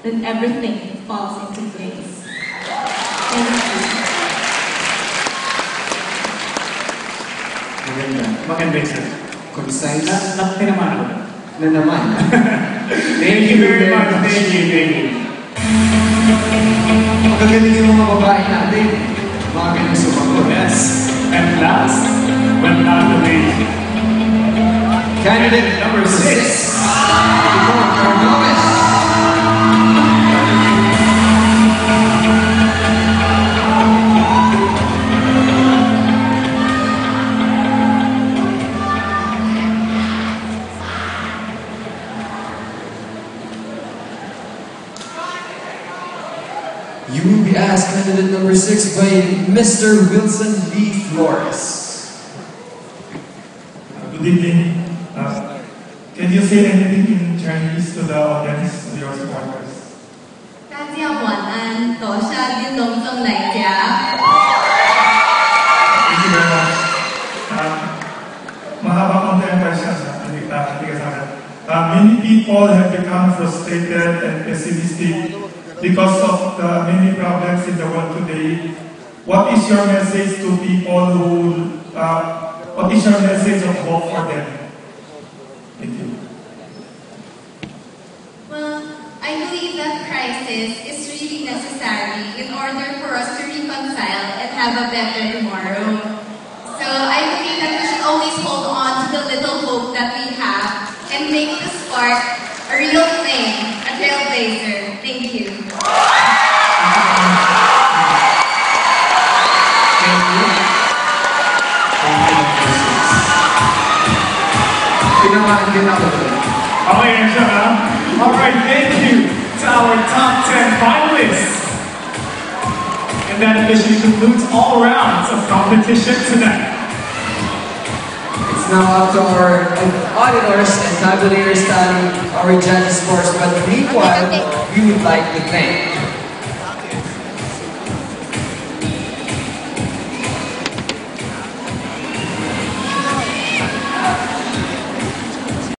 then everything falls into place. Thank you. Maganda sir. Concise. Tinaman ako. Na naman. Thank you very much. Thank you. Magagaling yung mga babae natin. Mga ganang sumagot. Yes. And last, but not the least, Candidate number 6. Yvonne Carnoves. You will be asked candidate number 6 by Mr. Wilson B. Flores. Good evening. Can you say anything in Chinese to the audience, to your supporters? 大家晚安，多谢运动中来家。 Thank you very much. Mahaba konti ang question sa akin. Many people have become frustrated and pessimistic because of the many problems in the world today. What is your message to people who, what is your message of hope for them? Thank you. Well, I believe that crisis is really necessary in order for us to reconcile and have a better tomorrow. So I believe that we should always hold on to the little hope that we have and make the spark a real thing, a trailblazer. Thank you. Okay, alright, thank you to our top 10 finalists. And that officially concludes all rounds of competition tonight. It's now up to our auditors and tabulators tally our judges scores, but meanwhile, we would like to thank